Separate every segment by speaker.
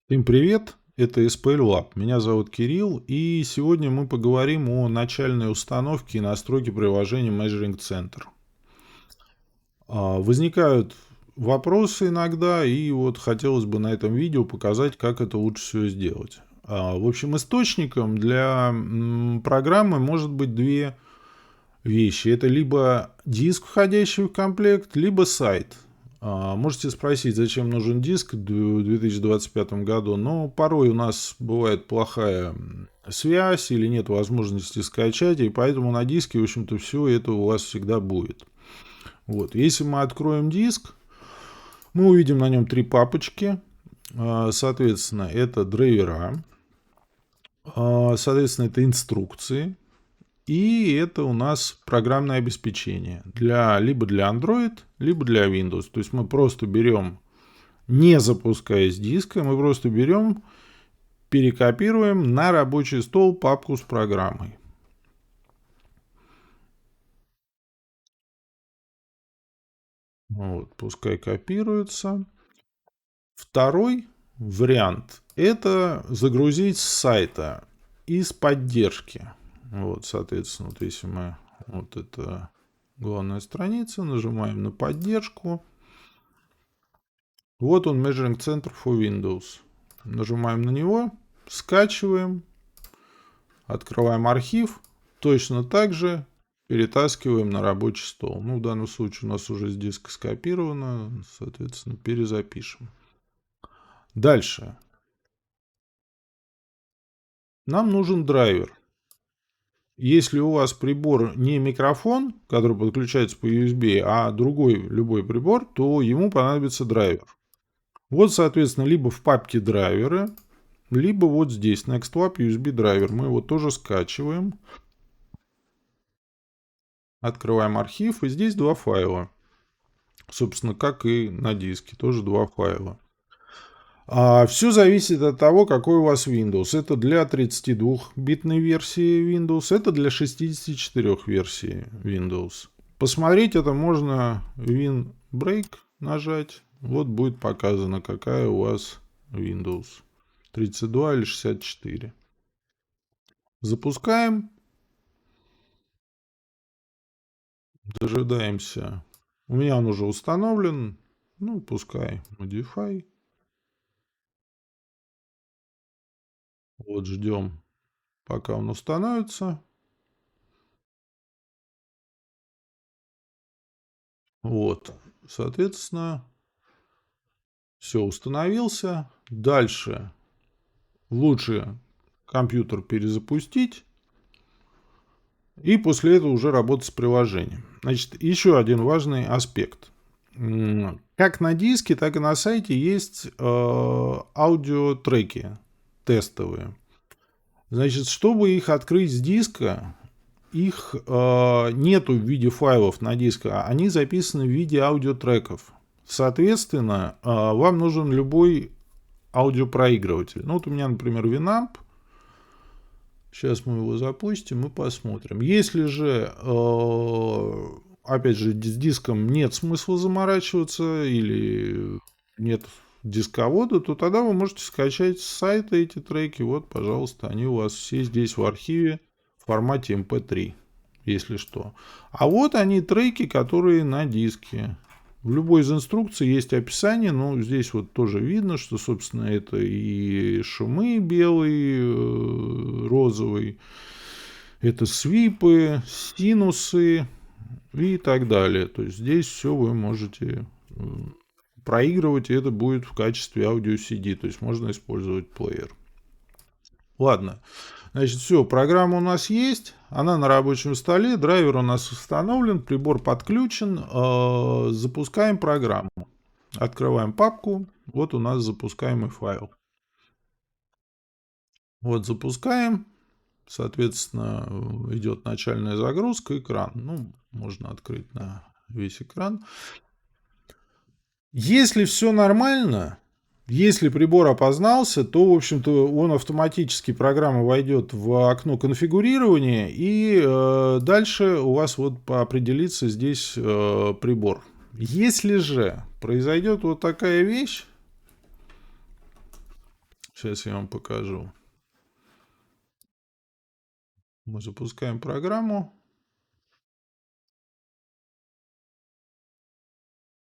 Speaker 1: Всем привет, это SPL Lab. Меня зовут Кирилл, и сегодня мы поговорим о начальной установке и настройке приложения Measuring Center. Возникают вопросы иногда, и вот хотелось бы на этом видео показать, как это лучше всего сделать. В общем, источником для программы может быть две вещи. Это либо диск, входящий в комплект, либо сайт. Можете спросить, зачем нужен диск в 2025 году, но порой у нас бывает плохая связь или нет возможности скачать, и поэтому на диске, в общем-то, все это у вас всегда будет. Вот. Если мы откроем диск, мы увидим на нем три папочки. Соответственно, это драйвера, соответственно, это инструкции, и это у нас программное обеспечение либо для Android, либо для Windows. То есть мы просто берем, не запускаясь диска, мы просто берем, перекопируем на рабочий стол папку с программой. Вот, пускай копируется. Второй вариант – это загрузить с сайта из поддержки. Вот, соответственно, вот если мы, вот это главная страница, нажимаем на поддержку. Вот он, Measuring Center for Windows. Нажимаем на него, скачиваем, открываем архив, точно так же перетаскиваем на рабочий стол. Ну, в данном случае у нас уже с диска скопировано, соответственно, перезапишем. Дальше. Нам нужен драйвер. Если у вас прибор не микрофон, который подключается по USB, а другой любой прибор, то ему понадобится драйвер. Вот, соответственно, либо в папке драйверы, либо вот здесь, NextWap USB драйвер. Мы его тоже скачиваем. Открываем архив, и здесь два файла. Собственно, как и на диске, тоже два файла. Все зависит от того, какой у вас Windows. Это для 32-битной версии Windows, это для 64 версии Windows. Посмотреть это можно WinBreak нажать. Вот будет показано, какая у вас Windows. 32 или 64. Запускаем. Дожидаемся. У меня он уже установлен. Ну, пускай. Modify. Вот ждем, пока он установится. Вот. Соответственно, все установился. Дальше лучше компьютер перезапустить. И после этого уже работать с приложением. Значит, еще один важный аспект. Как на диске, так и на сайте есть аудиотреки тестовые. Значит, чтобы их открыть с диска, их нету в виде файлов на диске, а они записаны в виде аудиотреков. Соответственно, вам нужен любой аудиопроигрыватель. Ну, вот у меня, например, Winamp. Сейчас мы его запустим и посмотрим. Если же, опять же, с диском нет смысла заморачиваться или нет дисковода, то тогда вы можете скачать с сайта эти треки. Вот, пожалуйста, они у вас все здесь в архиве в формате MP3, если что. А вот они треки, которые на диске. В любой из инструкций есть описание, но здесь вот тоже видно, что, собственно, это и шумы белый, розовый, это свипы, синусы и так далее. То есть здесь все вы можете проигрывать, и это будет в качестве аудио CD, то есть можно использовать плеер. Ладно, значит, все, программа у нас есть, она на рабочем столе, драйвер у нас установлен, прибор подключен, запускаем программу. Открываем папку, вот у нас запускаемый файл. Вот запускаем, соответственно, идет начальная загрузка, экран. Ну, можно открыть на весь экран. Если все нормально, если прибор опознался, то, в общем-то, он автоматически, программа войдет в окно конфигурирования, и дальше у вас вот определится здесь прибор. Если же произойдет вот такая вещь, Сейчас я вам покажу. Мы запускаем программу.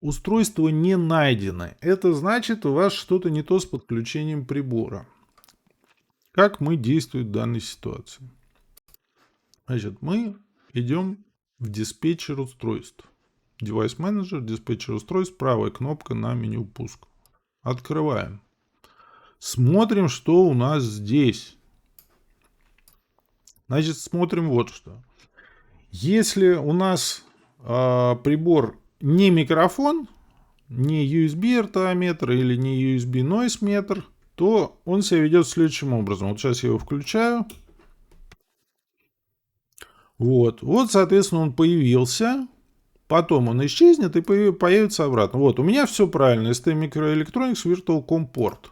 Speaker 1: Устройство не найдено. Это значит, у вас что-то не то с подключением прибора. Как мы действуем в данной ситуации? Значит, мы идем в диспетчер устройств. Device Manager, диспетчер устройств, правая кнопка на меню пуск. Открываем. Смотрим, что у нас здесь. Значит, смотрим вот что. Если у нас прибор не микрофон, не USB RTA-метр или не USB Noise метр, то он себя ведет следующим образом. Вот сейчас я его включаю. Вот, соответственно, он появился. Потом он исчезнет и появится обратно. Вот, у меня все правильно. ST Microelectronics Virtual COM Port.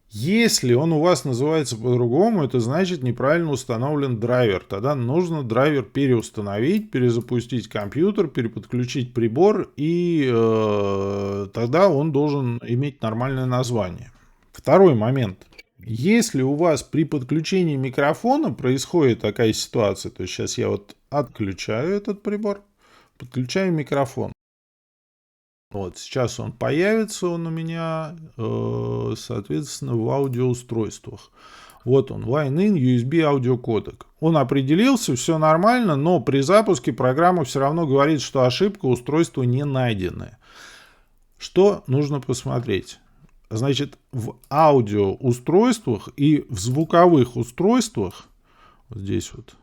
Speaker 1: Если он у вас называется по-другому, это значит неправильно установлен драйвер. Тогда нужно драйвер переустановить, перезапустить компьютер, переподключить прибор, и тогда он должен иметь нормальное название. Второй момент. Если у вас при подключении микрофона происходит такая ситуация, то есть сейчас я вот отключаю этот прибор, подключаю микрофон. Вот, сейчас он появится, он у меня, соответственно, в аудиоустройствах. Вот он, Line-in USB аудиокодек. Он определился, все нормально, но при запуске программа все равно говорит, что ошибка устройства не найденная. Что нужно посмотреть? Значит, в аудиоустройствах и в звуковых устройствах, вот здесь вот,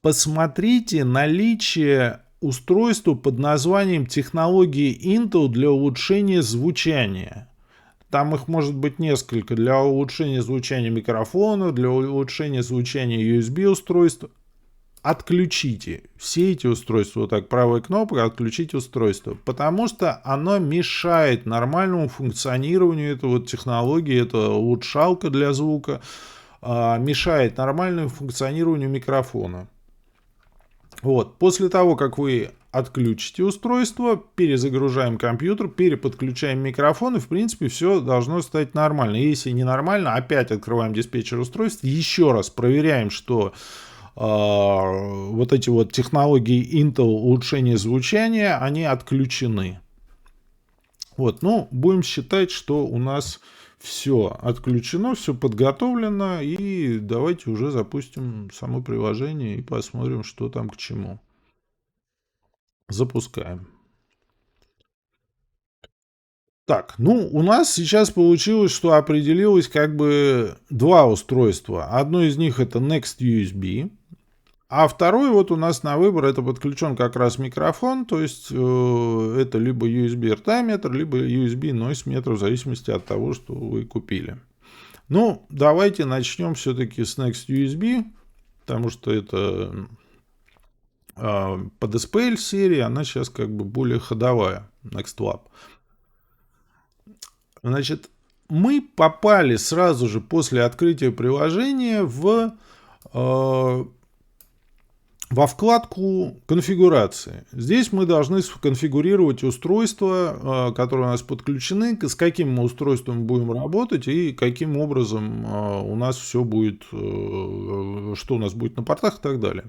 Speaker 1: посмотрите наличие устройства под названием технологии Intel для улучшения звучания. Там их может быть несколько. Для улучшения звучания микрофона, для улучшения звучания USB устройств. Отключите все эти устройства. Вот так, правой кнопкой отключить устройство. Потому что оно мешает нормальному функционированию этой вот технологии. Это улучшалка для звука. Мешает нормальному функционированию микрофона. Вот. После того, как вы отключите устройство, перезагружаем компьютер, переподключаем микрофон, и в принципе все должно стать нормально. Если не нормально, опять открываем диспетчер устройств, еще раз проверяем, что вот эти вот технологии Intel улучшения звучания, они отключены. Вот, ну, будем считать, что у нас все отключено, все подготовлено, и давайте уже запустим само приложение и посмотрим, что там к чему. Запускаем. Так, ну, у нас сейчас получилось, что определилось как бы два устройства. Одно из них это Next USB, а второй вот у нас на выбор, это подключен как раз микрофон, то есть это либо USB RTA метр, либо USB Noise метр, в зависимости от того, что вы купили. Ну, давайте начнем все-таки с Next USB, потому что это под SPL серии, она сейчас как бы более ходовая, Next Lab. Значит, мы попали сразу же после открытия приложения во вкладку конфигурации. Здесь мы должны сконфигурировать устройства, которые у нас подключены, с каким мы устройством будем работать и каким образом у нас все будет, что у нас будет на портах и так далее.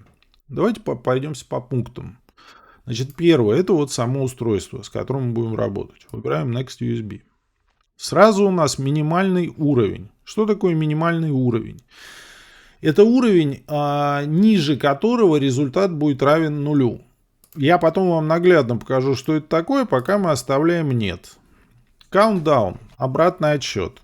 Speaker 1: Давайте пойдемся по пунктам. Значит, первое, это вот само устройство, с которым мы будем работать. Выбираем Next USB. Сразу у нас минимальный уровень. Что такое минимальный уровень? Это уровень, ниже которого результат будет равен нулю. Я потом вам наглядно покажу, что это такое, пока мы оставляем нет. Countdown, обратный отсчет.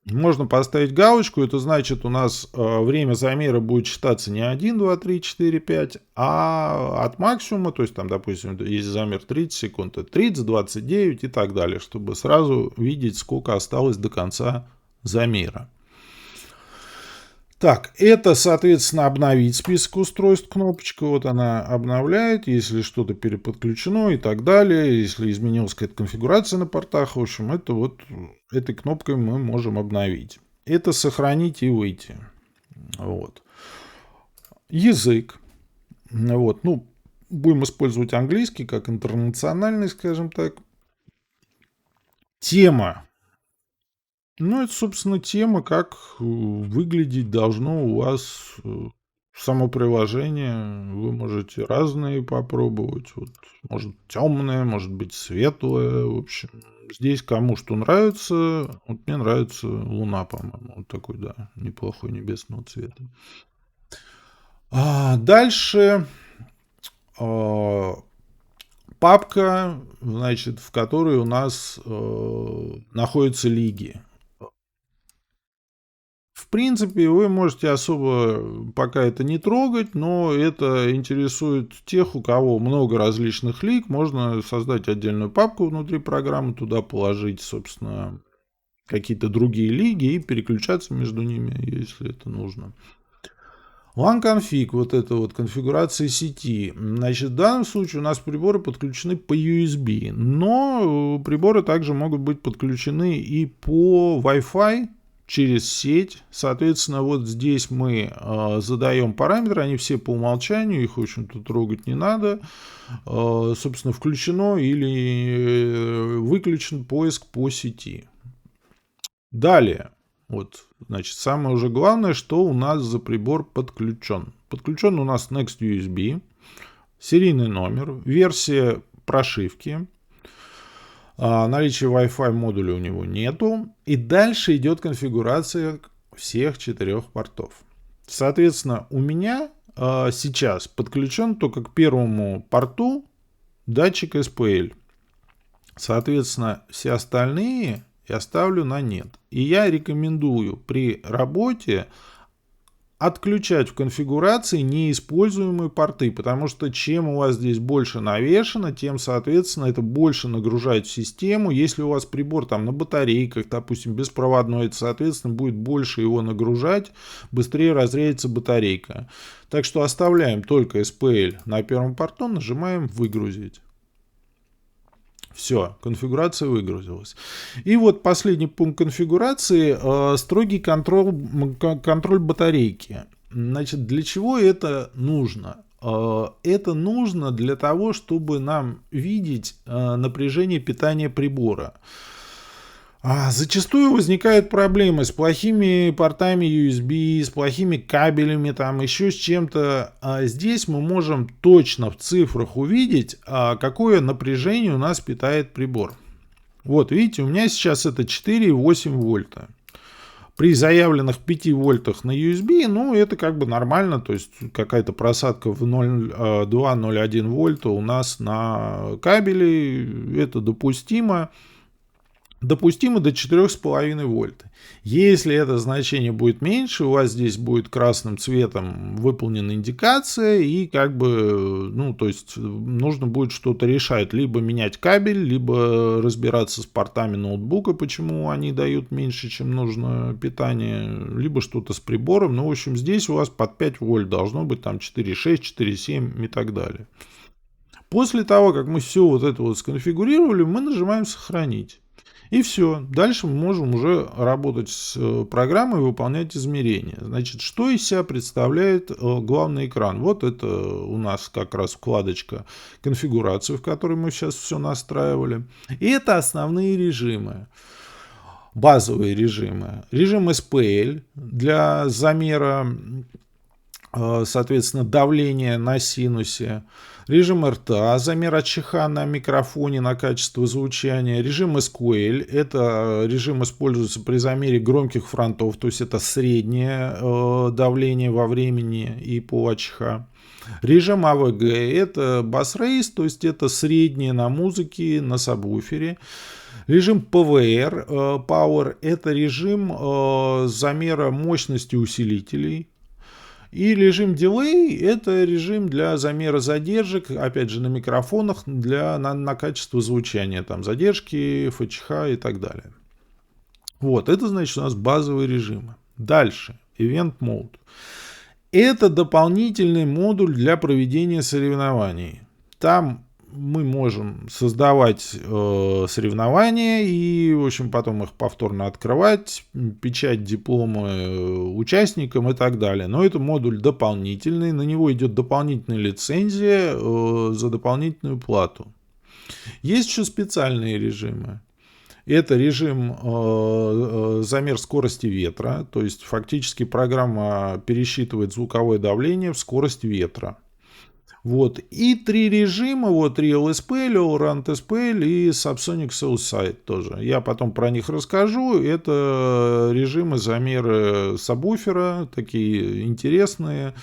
Speaker 1: Можно поставить галочку, это значит у нас время замера будет считаться не 1, 2, 3, 4, 5, а от максимума, то есть там, допустим, если замер 30 секунд, это 30, 29 и так далее, чтобы сразу видеть, сколько осталось до конца замера. Так, это, соответственно, обновить список устройств, кнопочка, вот она обновляет, если что-то переподключено и так далее, если изменилась какая-то конфигурация на портах, в общем, это вот этой кнопкой мы можем обновить. Это сохранить и выйти. Вот. Язык. Вот, ну, будем использовать английский как интернациональный, скажем так. Тема. Ну, это, собственно, тема, как выглядеть должно у вас само приложение. Вы можете разные попробовать. Вот, может темное, может быть светлое. В общем, здесь кому что нравится. Вот мне нравится луна, по-моему. Вот такой, да, неплохой небесного цвета. Дальше а, папка, значит, в которой у нас находятся лиги. В принципе, вы можете особо пока это не трогать, но это интересует тех, у кого много различных лиг. Можно создать отдельную папку внутри программы, туда положить, собственно, какие-то другие лиги и переключаться между ними, если это нужно. LAN config, вот это вот конфигурация сети. Значит, в данном случае у нас приборы подключены по USB, но приборы также могут быть подключены и по Wi-Fi через сеть. Соответственно, вот здесь мы задаем параметры, они все по умолчанию, их, в общем-то, трогать не надо. Собственно, включено или выключен поиск по сети. Далее. Вот, значит, самое уже главное, что у нас за прибор подключен. Подключен у нас Next USB, серийный номер, версия прошивки, наличие Wi-Fi модуля у него нету. И дальше идет конфигурация всех 4 портов. Соответственно, у меня сейчас подключен только к первому порту датчик SPL. Соответственно, все остальные я ставлю на нет. И я рекомендую при работе отключать в конфигурации неиспользуемые порты, потому что чем у вас здесь больше навешено, тем, соответственно, это больше нагружает в систему. Если у вас прибор там на батарейках, допустим, беспроводной, это, соответственно, будет больше его нагружать, быстрее разрядится батарейка. Так что оставляем только SPL на первом порту, нажимаем «Выгрузить». Все, конфигурация выгрузилась. И вот последний пункт конфигурации строгий контроль батарейки. Значит, для чего это нужно? Это нужно для того, чтобы нам видеть напряжение питания прибора. Зачастую возникают проблемы с плохими портами USB, с плохими кабелями, там еще с чем-то. Здесь мы можем точно в цифрах увидеть, какое напряжение у нас питает прибор. Вот, видите, у меня сейчас это 4,8 вольта. При заявленных 5 вольтах на USB, ну, это как бы нормально, то есть какая-то просадка в 0,2-0,1 вольта у нас на кабеле, это допустимо. Допустимо до 4,5 вольта. Если это значение будет меньше, у вас здесь будет красным цветом выполнена индикация, и как бы, ну, то есть нужно будет что-то решать, либо менять кабель, либо разбираться с портами ноутбука, почему они дают меньше, чем нужно питание, либо что-то с прибором. Ну, в общем, здесь у вас под 5 вольт должно быть там 4,6, 4,7 и так далее. После того, как мы все вот это вот сконфигурировали, мы нажимаем «Сохранить». И все. Дальше мы можем уже работать с программой и выполнять измерения. Значит, что из себя представляет главный экран? Вот это у нас как раз вкладочка конфигурации, в которой мы сейчас все настраивали. И это основные режимы. Базовые режимы. Режим SPL для замера, соответственно, давления на синусе. Режим RTA, замер АЧХ на микрофоне, на качество звучания. Режим SQL, это режим используется при замере громких фронтов, то есть это среднее давление во времени и по АЧХ. Режим AVG, это Bass Race, то есть это среднее на музыке, на сабвуфере. Режим PWR, Power, это режим замера мощности усилителей. И режим Delay — это режим для замера задержек, опять же, на микрофонах, на качество звучания, там задержки, ФЧХ и так далее. Вот, это значит у нас базовые режимы. Дальше, Event Mode. Это дополнительный модуль для проведения соревнований. Там мы можем создавать соревнования и, в общем, потом их повторно открывать, печать дипломы участникам и так далее. Но это модуль дополнительный, на него идет дополнительная лицензия за дополнительную плату. Есть еще специальные режимы. Это режим замер скорости ветра, то есть фактически программа пересчитывает звуковое давление в скорость ветра. Вот. И 3 режима, вот Real SPL, All-Round SPL и Subsonic Southside тоже. Я потом про них расскажу. Это режимы замера сабвуфера, такие интересные.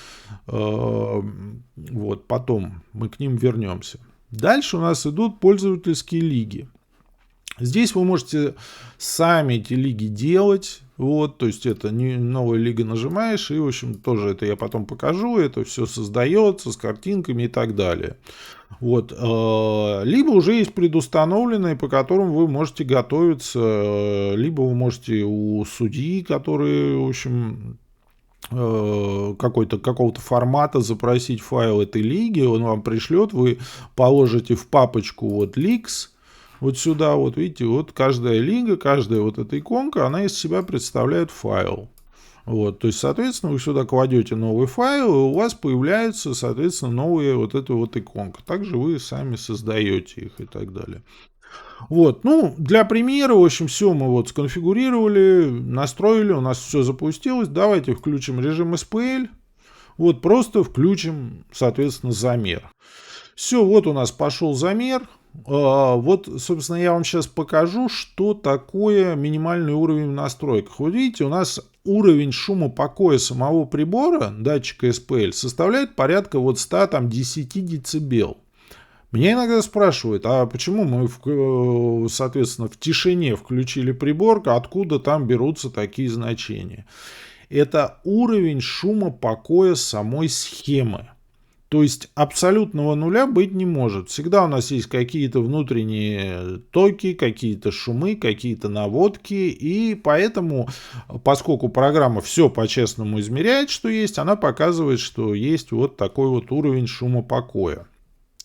Speaker 1: Вот, потом мы к ним вернемся. Дальше у нас идут пользовательские лиги. Здесь вы можете сами эти лиги делать. Вот, то есть это не новая лига нажимаешь, и, в общем, тоже это я потом покажу. Это все создается с картинками и так далее. Вот, либо уже есть предустановленные, по которым вы можете готовиться, либо вы можете у судьи, который, в общем, какого-то формата запросить файл этой лиги, он вам пришлет, вы положите в папочку вот leaks, вот сюда, вот видите, вот каждая лига, каждая вот эта иконка, она из себя представляет файл. Вот, то есть, соответственно, вы сюда кладете новый файл, и у вас появляется, соответственно, новая вот эта вот иконка. Также вы сами создаете их и так далее. Вот, ну, для примера, в общем, все мы вот сконфигурировали, настроили, у нас все запустилось. Давайте включим режим SPL. Вот, просто включим, соответственно, замер. Все, вот у нас пошел замер. Вот, собственно, я вам сейчас покажу, что такое минимальный уровень в настройках. Вот видите, у нас уровень шума покоя самого прибора, датчика SPL, составляет порядка вот 110 дБ. Меня иногда спрашивают, а почему мы, соответственно, в тишине включили прибор, откуда там берутся такие значения? Это уровень шума покоя самой схемы. То есть абсолютного нуля быть не может. Всегда у нас есть какие-то внутренние токи, какие-то шумы, какие-то наводки. И поэтому, поскольку программа все по-честному измеряет, что есть, она показывает, что есть вот такой вот уровень шума покоя.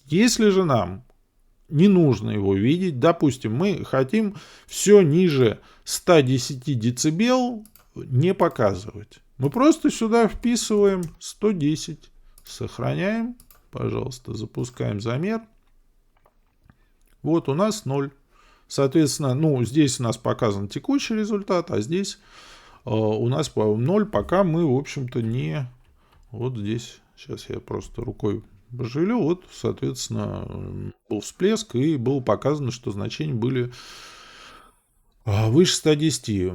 Speaker 1: Если же нам не нужно его видеть, допустим, мы хотим все ниже 110 дБ не показывать. Мы просто сюда вписываем 110. Сохраняем. Пожалуйста, запускаем замер. Вот у нас 0. Соответственно, ну, здесь у нас показан текущий результат, а здесь у нас 0, пока мы, в общем-то, не... Вот здесь, сейчас я просто рукой пошевелю, вот, соответственно, был всплеск, и было показано, что значения были выше 110.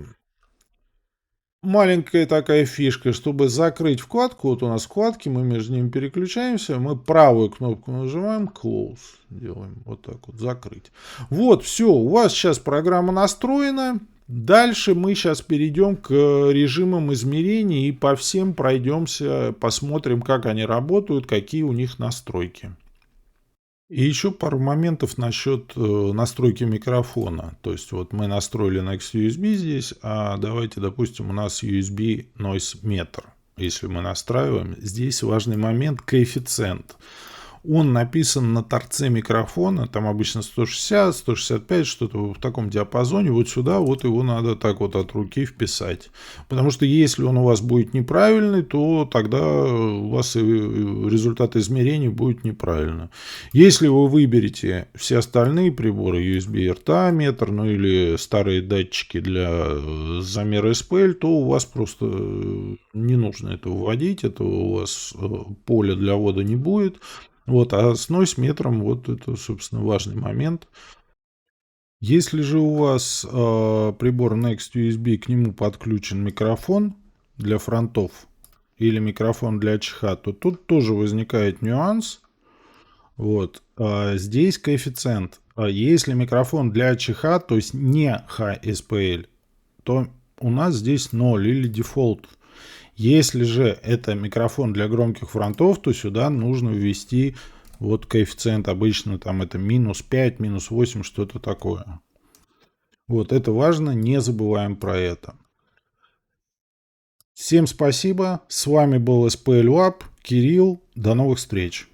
Speaker 1: Маленькая такая фишка, чтобы закрыть вкладку, вот у нас вкладки, мы между ними переключаемся, мы правую кнопку нажимаем, close, делаем вот так вот, закрыть. Вот, все, у вас сейчас программа настроена. Дальше мы сейчас перейдем к режимам измерений и по всем пройдемся, посмотрим, как они работают, какие у них настройки. И еще пару моментов насчет настройки микрофона. То есть вот мы настроили Next USB здесь, а давайте, допустим, у нас USB Noise Meter. Если мы настраиваем, здесь важный момент коэффициент. Он написан на торце микрофона, там обычно 160, 165, что-то в таком диапазоне. Вот сюда вот его надо так вот от руки вписать. Потому что если он у вас будет неправильный, то тогда у вас и результат измерений будет неправильно. Если вы выберете все остальные приборы, USB RTA метр, ну или старые датчики для замера SPL, то у вас просто не нужно это вводить, этого у вас поля для ввода не будет. Вот, а с noise метром, вот это, собственно, важный момент. Если же у вас прибор Next USB, к нему подключен микрофон для фронтов или микрофон для ЧХ, то тут тоже возникает нюанс. Вот, здесь коэффициент. Если микрофон для ЧХ, то есть не HSPL, то у нас здесь 0 или дефолт. Если же это микрофон для громких фронтов, то сюда нужно ввести вот коэффициент. Обычно там это минус 5, минус 8, что-то такое. Вот это важно, не забываем про это. Всем спасибо. С вами был SPL Lab, Кирилл. До новых встреч.